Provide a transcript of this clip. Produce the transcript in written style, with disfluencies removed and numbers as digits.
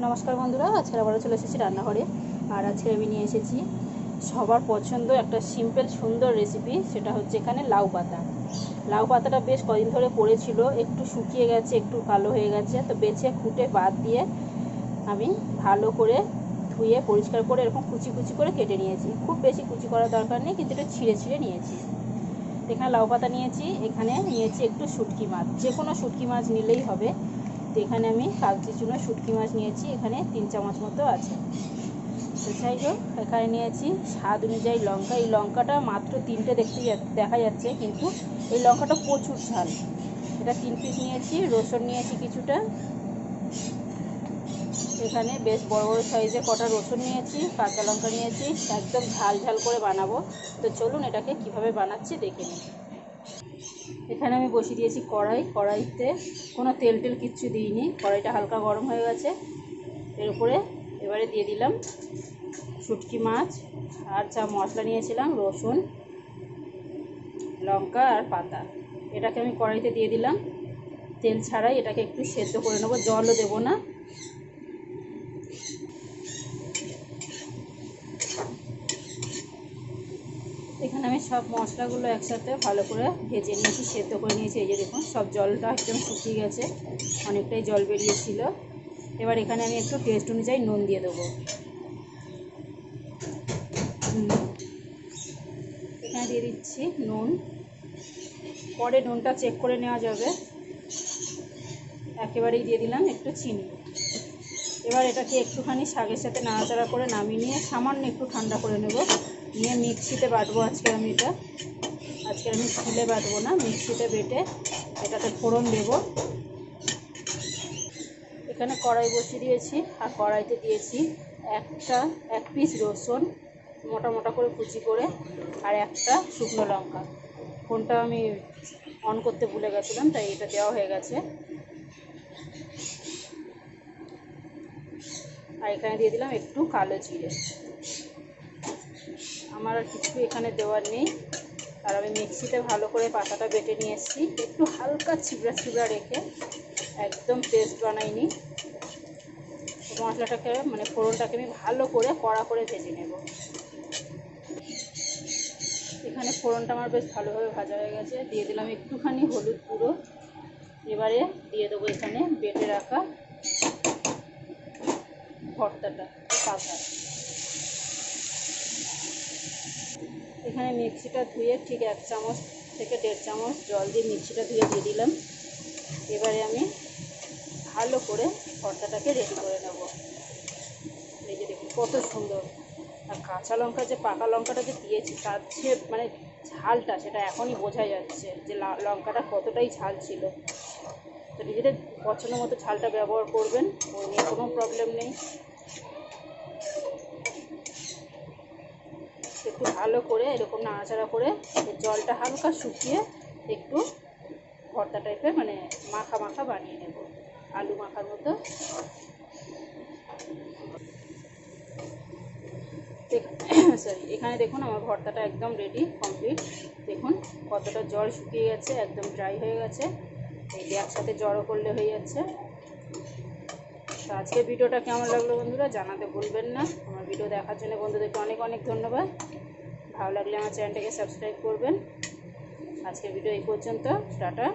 নমস্কার বন্ধুরা, আজকে আবারও চলে এসেছি রান্নাঘরে। আর আজকে আমি নিয়ে এসেছি সবার পছন্দ একটা সিম্পল সুন্দর রেসিপি। সেটা হচ্ছে এখানে লাউ পাতা। লাউ পাতাটা বেশ কদিন ধরে পড়েছিল, একটু শুকিয়ে গেছে, একটু কালো হয়ে গেছে। তো বেছে খুঁটে বাদ দিয়ে আমি ভালো করে ধুয়ে পরিষ্কার করে এরকম কুচি কুচি করে কেটে নিয়েছি। খুব বেশি কুচি করার দরকার নেই, কিন্তু একটু ছিঁড়ে ছিঁড়ে নিয়েছি। এখানে লাউ পাতা নিয়েছি, এখানে নিয়েছি একটু শুটকি মাছ, যে কোনো শুটকি মাছ নিলেই হবে। তো এখানে আমি কাগজি চুনো শুটকি মাছ নিয়েছি, এখানে 3 চামচ মতো আছে। তো যাই হোক, এখানে নিয়েছি স্বাদ অনুযায়ী লঙ্কা। এই লঙ্কাটা মাত্র 3টে দেখা যাচ্ছে, কিন্তু এই লঙ্কাটা প্রচুর ঝাল। এটা 3 পিস নিয়েছি। রসুন নিয়েছি কিছুটা, এখানে বেশ বড় বড় সাইজে কটা রসুন নিয়েছি। কাঁচা লঙ্কা নিয়েছি, একদম ঝাল ঝাল করে বানাবো। তো চলুন এটাকে কিভাবে বানাচ্ছি দেখে নিই। এখানে আমি বসিয়ে দিয়েছি কড়াইতে কোনো তেল কিচ্ছু দিইনি। কড়াইটা হালকা গরম হয়ে গেছে। এর উপরে এবারে দিয়ে দিলাম শুটকি মাছ, আর যা মশলা নিয়েছিলাম রসুন, লঙ্কা আর পাতা, এটাকে আমি কড়াইতে দিয়ে দিলাম। তেল ছাড়াই এটাকে একটু সেদ্ধ করে নেবো, জলও দেবো না। এখানে আমি সব মশলাগুলো একসাথে ভালো করে ভেজে নিয়েছি, সেদ্ধ করে নিয়েছি। এই যে দেখুন, সব জলটা একদম শুকিয়ে গেছে, অনেকটাই জল বেরিয়েছিল। এবার এখানে আমি একটু টেস্ট অনুযায়ী নুন দিয়ে দেবো। এখানে দিয়ে দিচ্ছি নুন, পরে নুনটা চেক করে নেওয়া যাবে। একেবারেই দিয়ে দিলাম একটু চিনি। এবার এটাকে একটুখানি শাকের সাথে নাড়াচাড়া করে নামিয়ে নিয়ে সামান্য একটু ঠান্ডা করে নেব। নিয়ে মিক্সিতে বাটবো আজকে আমি এটা। আজকে আমি শিলে বাটবো না, মিক্সিতে বেটে এটাতে ফোড়ন দেব। এখানে কড়াই বসিয়ে দিয়েছি, আর কড়াইতে দিয়েছি এক পিস রসুন মোটা মোটা করে কুচি করে, আর একটা শুকনো লঙ্কা। ফোনটা আমি অন করতে ভুলে গেছিলাম, তাই এটা দেওয়া হয়ে গেছে। আর এখানে দিয়ে দিলাম একটু কালো জিরে। আমার আর কিছু এখানে দেওয়ার নেই। আর আমি মিক্সিতে ভালো করে পাতাটা বেটে নিয়ে এসেছি, একটু হালকা ছিবড়া ছিবড়া রেখে, একদম পেস্ট বানাইনি। মশলাটাকে মানে ফোড়নটাকে আমি ভালো করে কড়া করে ভেজে নেব। এখানে ফোড়নটা আমার বেশ ভালোভাবে ভাজা হয়ে গেছে। দিয়ে দিলাম একটুখানি হলুদ গুঁড়ো। এবারে দিয়ে দেবো এখানে বেটে রাখা ভর্তাটা, পাতা। এখানে মিক্সিটা ধুয়ে ঠিক 1 চামচ থেকে 1.5 চামচ জল দিয়ে মিক্সিটা ধুয়ে দিয়ে দিলাম। এবারে আমি ভালো করে ভর্তাটাকে রেডি করে নেব। এই যে দেখুন কত সুন্দর। আর কাঁচা লঙ্কা, যে পাকা লঙ্কাটা যে দিয়েছি, তার যে মানে ঝালটা, সেটা এখনই বোঝা যাচ্ছে যে লঙ্কাটা কতটাই ঝাল ছিল। তো নিজেদের পছন্দ মতো ঝালটা ব্যবহার করবেন, ওই নিয়ে কোনো প্রবলেম নেই। একটু ভালো করে এরকম নাড়াচাড়া করে জলটা হালকা শুকিয়ে একটু ভর্তা টাইপের মানে মাখা মাখা বানিয়ে নেব, আলু মাখার মতো। সরি, এখানে দেখুন আমার ভর্তাটা একদম রেডি, কমপ্লিট। দেখুন কতটা জল শুকিয়ে গেছে, একদম ড্রাই হয়ে গেছে। এই যে একসাথে জড়ো করলে হয়ে যাচ্ছে। তো আজকের ভিডিওটা কেমন লাগলো বন্ধুরা জানাতে ভুলবেন না। আমার ভিডিও দেখার জন্য বন্ধুদেরকে অনেক অনেক ধন্যবাদ। ভালো লাগলে আমার চ্যানেলটাকে সাবস্ক্রাইব করবেন। আজকের ভিডিও এই পর্যন্ত, টাটা।